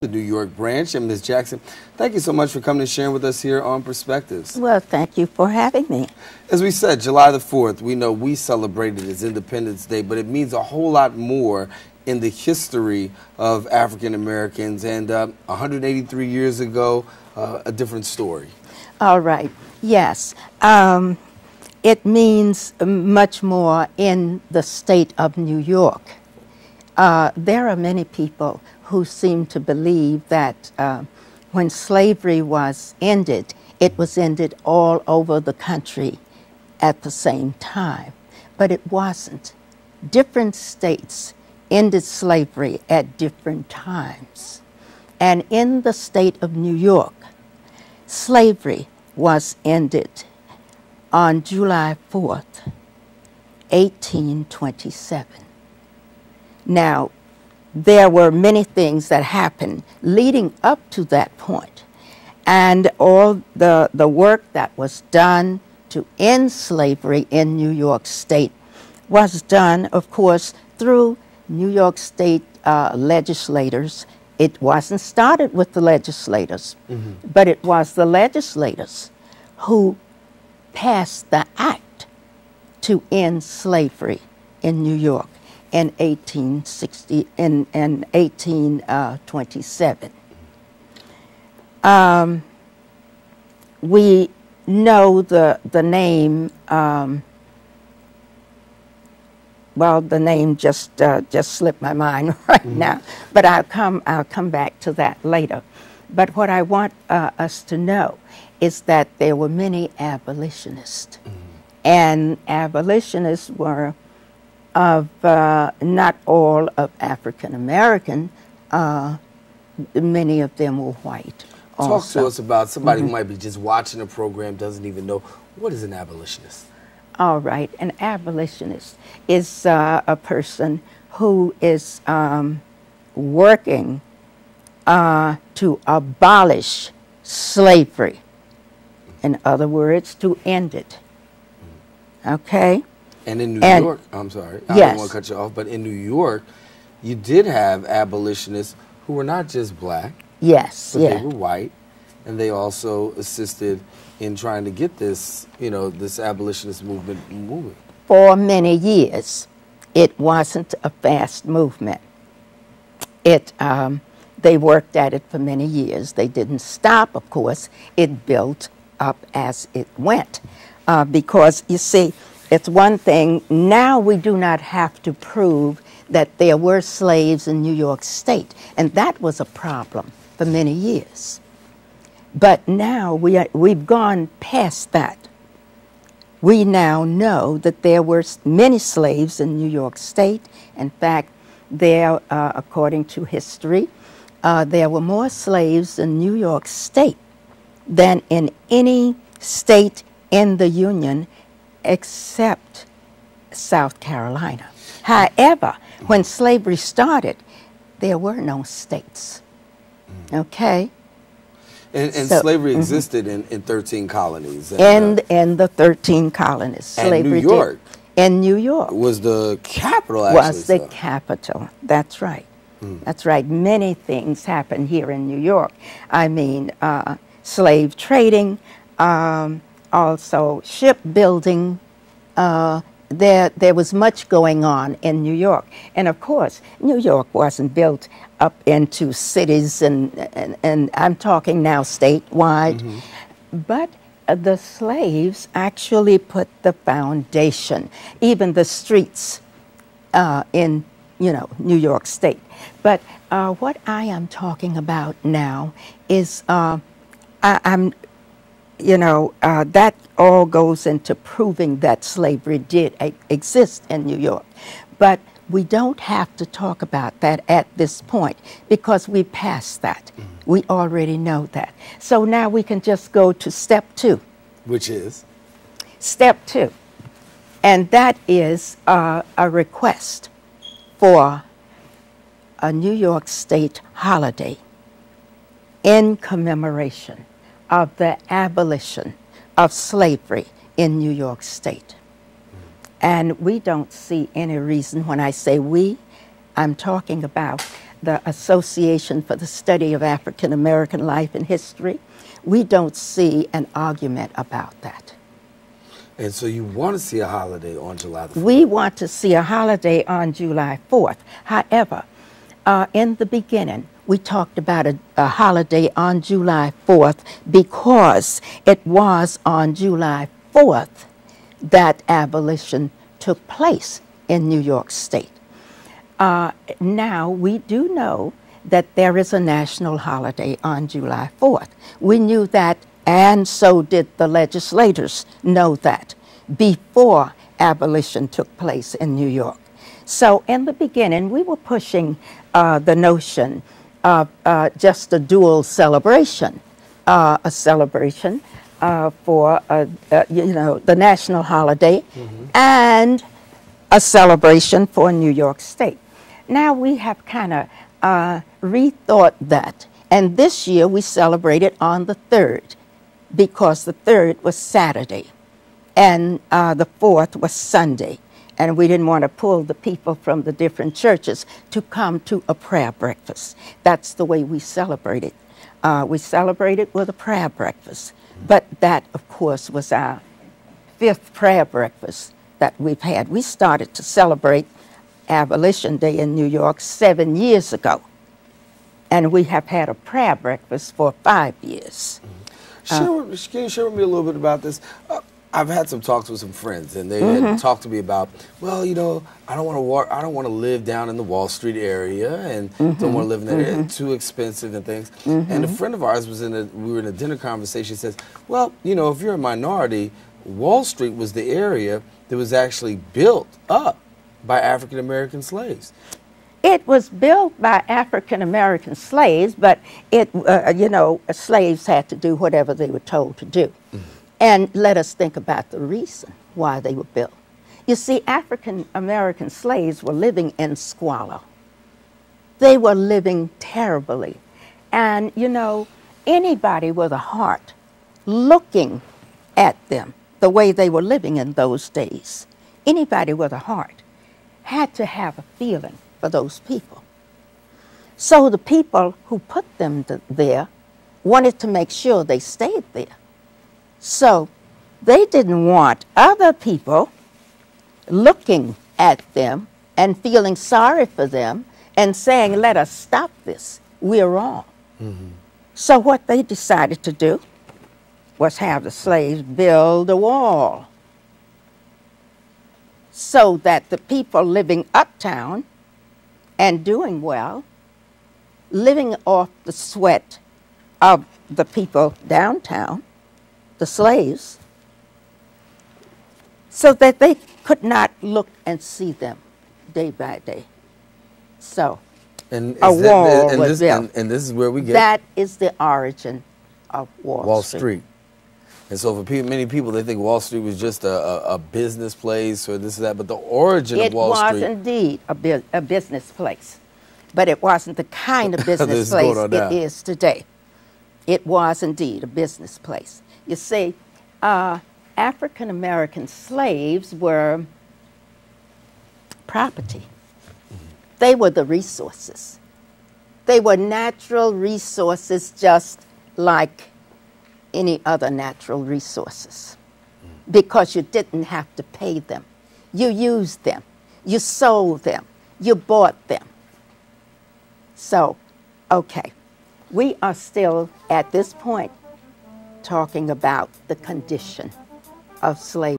the New York branch. And Ms. Jackson, thank you so much for coming and sharing with us here on Perspectives. Well, thank you for having me. As we said, July the 4th, we know we celebrate it as Independence Day, but it means a whole lot more in the history of African Americans. And 183 years ago, a different story. All right. Yes. It means much more in the state of New York. There are many people who seem to believe that when slavery was ended, it was ended all over the country at the same time. But it wasn't. Different states ended slavery at different times. And in the state of New York, slavery was ended on July 4th, 1827. Now, there were many things that happened leading up to that point, and all the work that was done to end slavery in New York State was done, of course, through New York State legislators. It wasn't started with the legislators, but it was the legislators who passed the act to end slavery in New York in 1827. We know the name. Well, the name just slipped my mind right now, but I'll come back to that later. But what I want us to know is that there were many abolitionists, and abolitionists were of not all of African American. Many of them were white. Talk to us about somebody who might be just watching a program, doesn't even know, what is an abolitionist? All right, an abolitionist is a person who is working to abolish slavery. In other words, to end it. Okay? And in New York, I'm sorry, I don't want to cut you off, but in New York, you did have abolitionists who were not just black, yes, but they were white, and they also assisted in trying to get this, this abolitionist movement moving. For many years, it wasn't a fast movement. They worked at it for many years. They didn't stop, of course. It built up as it went. Because, you see, it's one thing, now we do not have to prove that there were slaves in New York State, and that was a problem for many years. But now we've gone past that. We now know that there were many slaves in New York State. In fact, there, according to history, there were more slaves in New York State than in any state in the Union except South Carolina. However, when slavery started, there were no states. Okay? And so, slavery existed in 13 colonies. And in the 13 colonies. Slavery and New York. In New York. Was the capital, actually. Was the capital. That's right. That's right. Many things happened here in New York. I mean, slave trading, also shipbuilding. There was much going on in New York. And of course, New York wasn't built up into cities, and I'm talking now statewide. But the slaves actually put the foundation, even the streets in, New York State. But what I am talking about now is that all goes into proving that slavery did exist in New York. But we don't have to talk about that at this point because we passed that. We already know that. So now we can just go to step 2. Which is? Step 2. And that is a request for a New York State holiday in commemoration of the abolition of slavery in New York State. And we don't see any reason, when I say we, I'm talking about the Association for the Study of African American Life and History, we don't see an argument about that. And so you want to see a holiday on July the 4th? We want to see a holiday on July 4th. However, in the beginning, we talked about a holiday on July 4th because it was on July 4th that abolition took place in New York State. Now, we do know that there is a national holiday on July 4th. We knew that, and so did the legislators know that before abolition took place in New York. So in the beginning, we were pushing the notion of just a dual celebration, a celebration for, the national holiday and a celebration for New York State. Now we have kind of rethought that, and this year we celebrated on the 3rd because the 3rd was Saturday and the 4th was Sunday, and we didn't want to pull the people from the different churches to come to a prayer breakfast. That's the way we celebrated. We celebrated with a prayer breakfast, but that, of course, was our 5th prayer breakfast that we've had. We started to celebrate Abolition Day in New York 7 years ago, and we have had a prayer breakfast for 5 years. Can you share with me a little bit about this? I've had some talks with some friends, and they had talked to me about, well, you know, I don't want to live down in the Wall Street area, and don't want to live in that area. It's too expensive and things. And a friend of ours we were in a dinner conversation. Says, well, you know, if you're a minority, Wall Street was the area that was actually built up by African American slaves. It was built by African American slaves, but it, slaves had to do whatever they were told to do. And let us think about the reason why they were built. You see, African American slaves were living in squalor. They were living terribly. And, you know, anybody with a heart looking at them the way they were living in those days, anybody with a heart had to have a feeling for those people. So the people who put them there wanted to make sure they stayed there. So they didn't want other people looking at them and feeling sorry for them and saying, let us stop this, we're wrong. So what they decided to do was have the slaves build a wall so that the people living uptown and doing well, living off the sweat of the people downtown, the slaves, so that they could not look and see them day by day. So a wall was built. And this is where we get... That is the origin of Wall Street. And so for many people, they think Wall Street was just a business place or this or that, but the origin of Wall Street... It was indeed a business place, but it wasn't the kind of business place it is today. It was indeed a business place. You see, African American slaves were property. They were the resources. They were natural resources just like any other natural resources because you didn't have to pay them. You used them. You sold them. You bought them. So, okay, we are still at this point talking about the condition of slavery.